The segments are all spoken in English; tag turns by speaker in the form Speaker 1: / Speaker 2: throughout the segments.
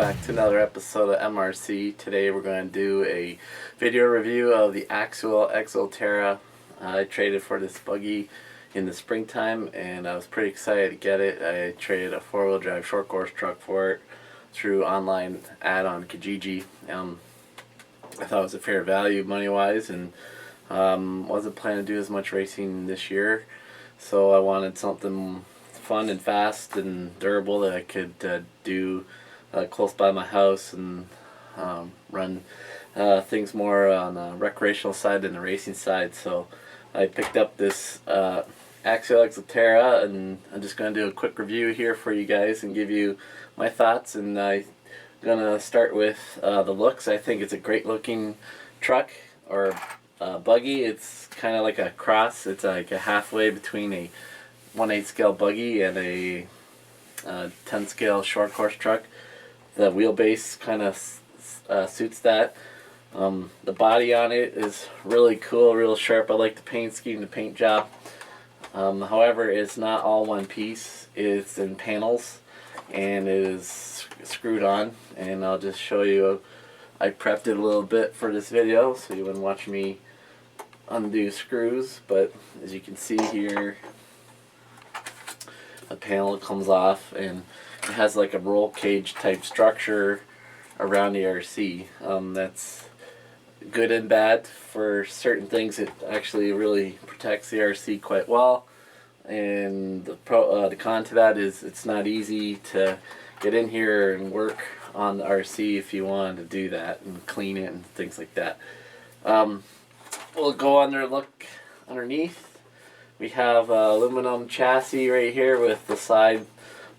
Speaker 1: back to another episode of MRC. Today we're going to do a video review of the Axial Exo Terra. I traded for this buggy in the springtime and I was pretty excited to get it. I traded a four-wheel drive short course truck for it through online ad on Kijiji. I thought it was a fair value money-wise, and wasn't planning to do as much racing this year, so I wanted something fun and fast and durable that I could do close by my house and run things more on the recreational side than the racing side. So I picked up this Axial Exo Terra, and I'm just going to do a quick review here for you guys and give you my thoughts. And I'm going to start with the looks. I think it's a great looking truck or buggy. It's kind of like a cross. It's like a halfway between a 1/8 scale buggy and a 10 scale short course truck. The wheelbase kind of suits that. The body on it is really cool, real sharp. I like the paint scheme, the paint job. However, it's not all one piece. It's in panels and it is screwed on, and I'll just show you. I prepped it a little bit for this video so you wouldn't watch me undo screws, but as you can see here, a panel comes off and it has like a roll cage type structure around the RC. That's good and bad. For certain things it actually really protects the RC quite well, and the con to that is it's not easy to get in here and work on the RC if you wanted to do that and clean it and things like that. We'll go under look underneath. We have aluminum chassis right here with the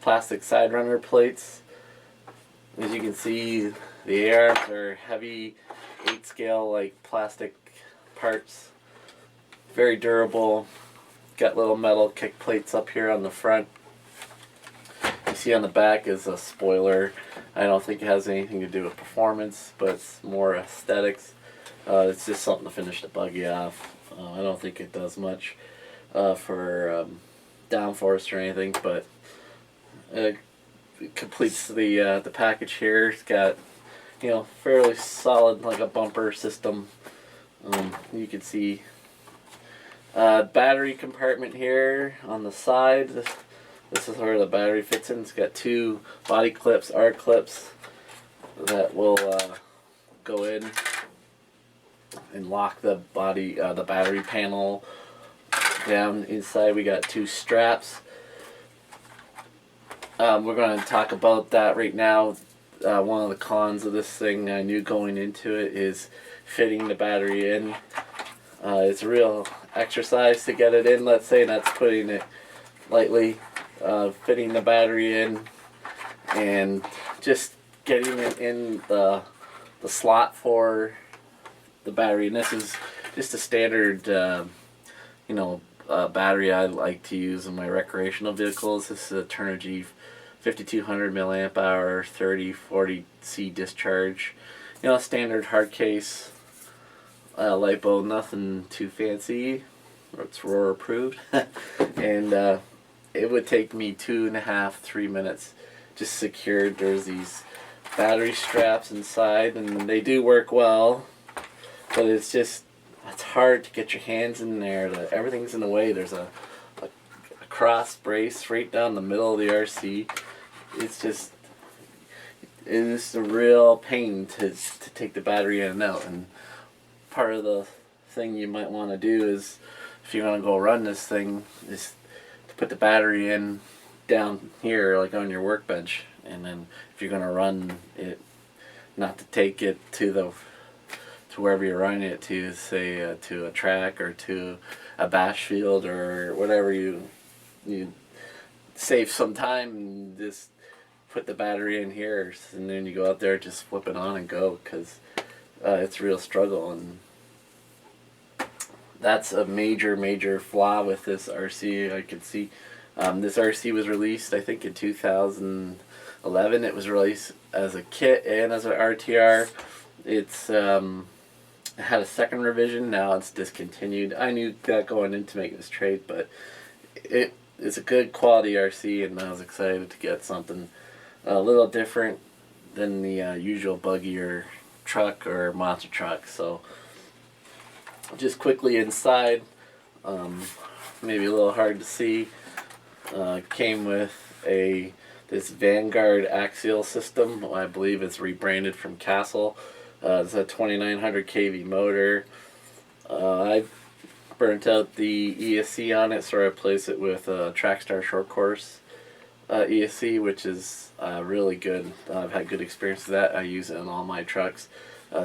Speaker 1: plastic side runner plates. As you can see, the arms are heavy 8 scale like plastic parts. Very durable. Got little metal kick plates up here on the front. You see on the back is a spoiler. I don't think it has anything to do with performance, but it's more aesthetics. It's just something to finish the buggy off. I don't think it does much for downforce or anything, but it completes the package here. It's got, fairly solid, like a bumper system. You can see battery compartment here on the side. This is where the battery fits in. It's got two body clips, R clips, that will go in and lock the battery panel down. Inside we got two straps. We're going to talk about that right now. One of the cons of this thing I knew going into it is fitting the battery in. It's a real exercise to get it in, let's say, and that's putting it lightly. Fitting the battery in and just getting it in the slot for the battery. And this is just a standard battery I like to use in my recreational vehicles. This is a Turner G 5200 milliamp hour 3040C discharge. Standard hard case LiPo, nothing too fancy. It's Roar approved. And it would take me 2.5-3 minutes just secured. There's these battery straps inside and they do work well, but it's hard to get your hands in there. Everything's in the way. There's a cross brace right down the middle of the RC. It is a real pain to take the battery in and out. And part of the thing you might want to do is, if you want to go run this thing, is to put the battery in down here, like on your workbench. And then if you're going to run it, not to take it to wherever you're running it to, say to a track or to a bash field or whatever, you save some time and just put the battery in here, and then you go out there, just flip it on and go, because it's a real struggle. And that's a major flaw with this RC. I could see this RC was released, I think, in 2011. It was released as a kit and as an RTR. It's it had a second revision. Now it's discontinued. I knew that going into making this trade, but it's a good quality RC, and I was excited to get something a little different than the usual buggy or truck or monster truck. So just quickly inside, maybe a little hard to see, came with this Vanguard Axial system. I believe it's rebranded from Castle. It's a 2900 kV motor. I burnt out the ESC on it, so I replaced it with a Trackstar Short Course ESC, which is really good. I've had good experience with that. I use it in all my trucks.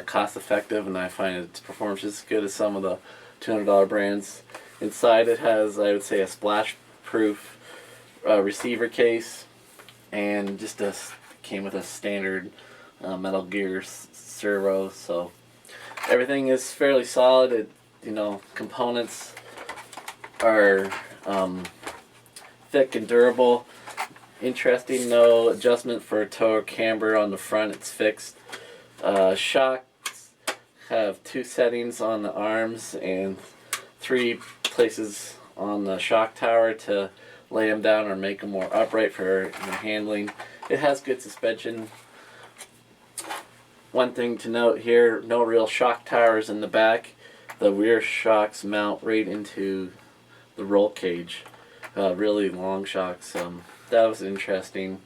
Speaker 1: Cost effective, and I find it performs just as good as some of the $200 brands. Inside it has, I would say, a splash proof receiver case, and just came with a standard Metal Gear servo. So everything is fairly solid. Components are thick and durable. Interesting, no adjustment for toe or camber on the front. It's fixed. Shocks have 2 settings on the arms and 3 places on the shock tower to lay them down or make them more upright for handling. It has good suspension. One thing to note here, no real shock towers in the back. The rear shocks mount right into the roll cage. Really long shocks. That was interesting.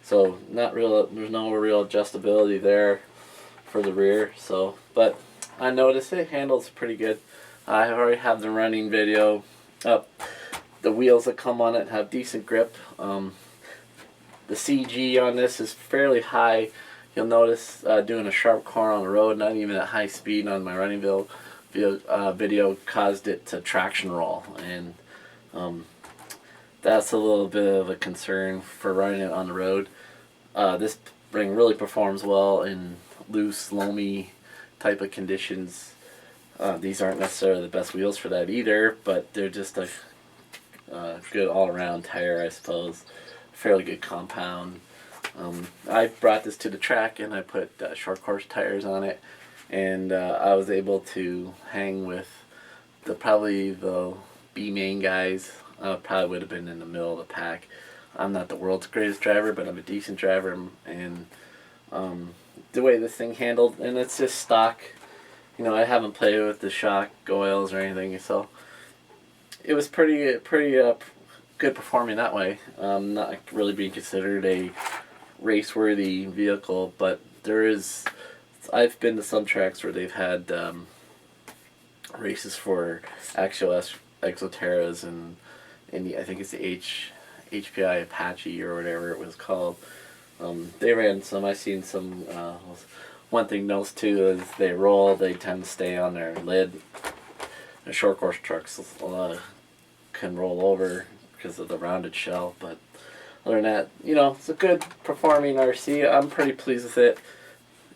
Speaker 1: So there's no real adjustability there for the rear. But I noticed it handles pretty good. I already have the running video up. The wheels that come on it have decent grip. The CG on this is fairly high. You'll notice doing a sharp corner on the road, not even at high speed on my running video caused it to traction roll, and that's a little bit of a concern for running it on the road. This ring really performs well in loose, loamy type of conditions. These aren't necessarily the best wheels for that either, but they're just a good all-around tire, I suppose. Fairly good compound. I brought this to the track and I put short course tires on it, and I was able to hang with probably the B main guys. I probably would have been in the middle of the pack. I'm not the world's greatest driver, but I'm a decent driver, and the way this thing handled, and it's just stock. I haven't played with the shock oils or anything, so it was pretty good performing that way. Not really being considered a race-worthy vehicle, but I've been to some tracks where they've had races for Axial Exo Terras and I think it's the HPI Apache or whatever it was called. They ran some. I've seen some. One thing else too is they tend to stay on their lid. The short course trucks can roll over because of the rounded shell, but other than that, it's a good performing RC. I'm pretty pleased with it.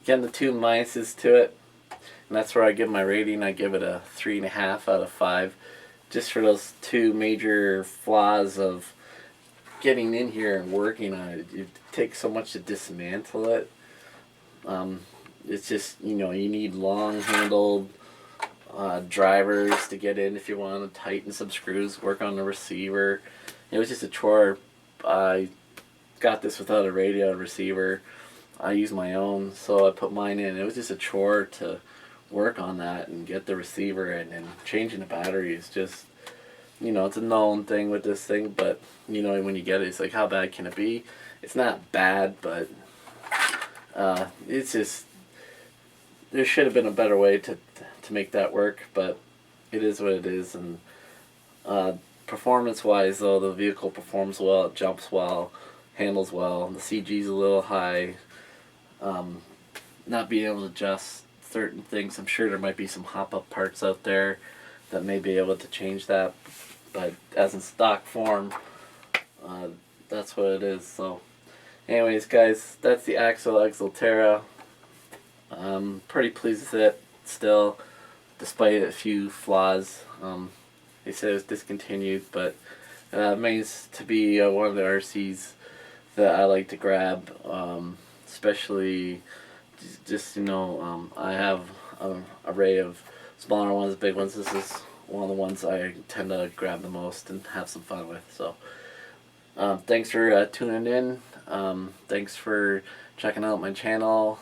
Speaker 1: Again, the 2 minuses to it, and that's where I give my rating. I give it a 3.5 out of 5, just for those 2 major flaws of getting in here and working on it. It takes so much to dismantle it. It's just, you need long-handled drivers to get in if you want to tighten some screws, work on the receiver. It was just a chore. I got this without a radio and receiver. I use my own, so I put mine in. It was just a chore to work on that and get the receiver in, and changing the battery is just, it's a known thing with this thing, but, when you get it, it's like, how bad can it be? It's not bad, but it's just, there should have been a better way to make that work, but it is what it is. And performance-wise, though, the vehicle performs well, it jumps well, handles well, the CG's a little high. Not being able to adjust certain things, I'm sure there might be some hop-up parts out there that may be able to change that, but as in stock form, that's what it is. So anyways, guys, that's the Axial Exo Terra. I'm pretty pleased with it still, despite a few flaws. They said it was discontinued, but it remains to be one of the RCs that I like to grab, especially I have an array of smaller ones, big ones. This is one of the ones I tend to grab the most and have some fun with. So thanks for tuning in. Thanks for checking out my channel.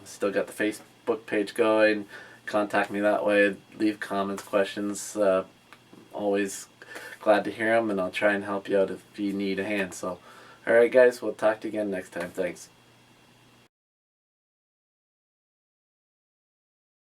Speaker 1: Still got the Facebook page going. Contact me that way. Leave comments, questions. Always glad to hear them, and I'll try and help you out if you need a hand. So, alright guys, we'll talk to you again next time. Thanks.